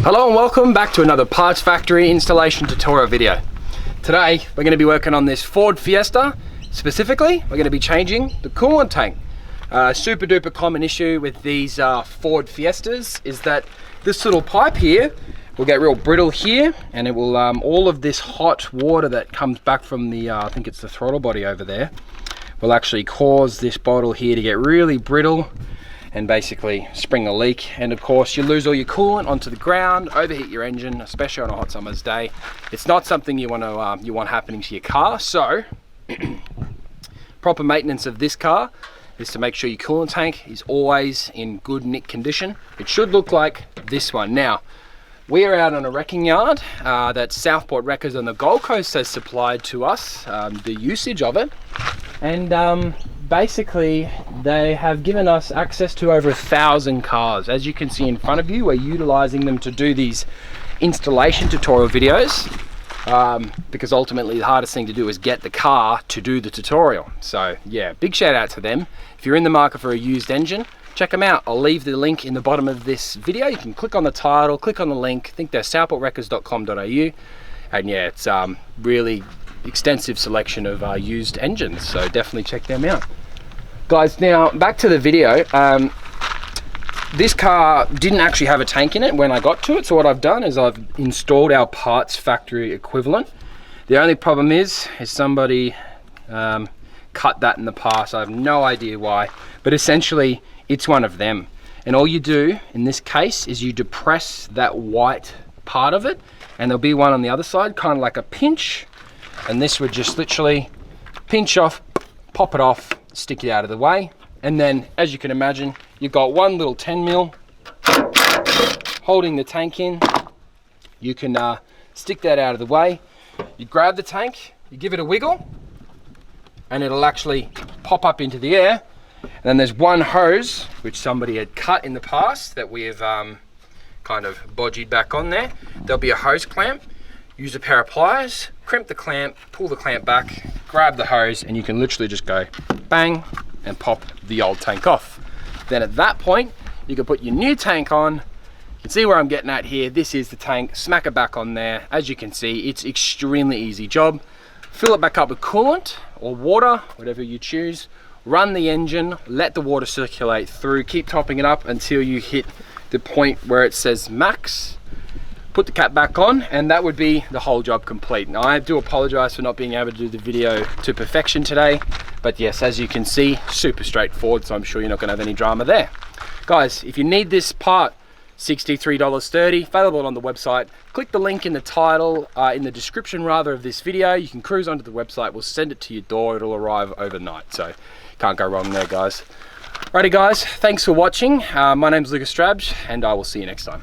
Hello and welcome back to another Parts Factory installation tutorial video. Today we're going to be working on this Ford Fiesta. Specifically, we're going to be changing the coolant tank. Super duper common issue with these Ford Fiestas is that this little pipe here will get real brittle here, and it will all of this hot water that comes back from the I think it's the throttle body over there will actually cause this bottle here to get really brittle and basically spring a leak, and of course you lose all your coolant onto the ground, overheat your engine, especially on a hot summer's day. It's not something you want happening to your car. So proper maintenance of this car is to make sure your coolant tank is always in good nick condition. It should look like this one. Now we are out on a wrecking yard that Southport Wreckers on the Gold Coast has supplied to us, the usage of it, and basically they have given us access to over 1,000 cars. As you can see in front of you, we're utilizing them to do these installation tutorial videos, because ultimately the hardest thing to do is get the car to do the tutorial. So yeah, big shout out to them. If you're in the market for a used engine, check them out. I'll leave the link in the bottom of this video. You can click on the title, click on the link. I think they're southportwreckers.com.au, and yeah, it's really extensive selection of used engines, so definitely check them out, guys. Now back to the video. This car didn't actually have a tank in it when I got to it, so what I've done is I've installed our Parts Factory equivalent. The only problem is somebody cut that in the past. I have no idea why, but essentially it's one of them, and all you do in this case is you depress that white part of it, and there'll be one on the other side, kind of like a pinch, and this would just literally pinch off, pop it off, stick it out of the way. And then, as you can imagine, you've got one little 10mm holding the tank in. You can stick that out of the way. You grab the tank, you give it a wiggle, and it'll actually pop up into the air. And then there's one hose which somebody had cut in the past that we have kind of bodged back on there. There'll be a hose clamp. Use a pair of pliers, crimp the clamp, pull the clamp back, grab the hose, and you can literally just go bang and pop the old tank off. Then at that point, you can put your new tank on. You can see where I'm getting at here. This is the tank, smack it back on there. As you can see, it's extremely easy job. Fill it back up with coolant or water, whatever you choose. Run the engine, let the water circulate through, keep topping it up until you hit the point where it says max. Put the cap back on, and that would be the whole job complete. Now I do apologize for not being able to do the video to perfection today, but yes, as you can see, super straightforward, so I'm sure you're not going to have any drama there. Guys, if you need this part, $63.30, available on the website. Click the link in the title, in the description rather, of this video. You can cruise onto the website, we'll send it to your door, it'll arrive overnight, so can't go wrong there, guys. Alrighty guys, thanks for watching. My name's Lucas Strabs, and I will see you next time.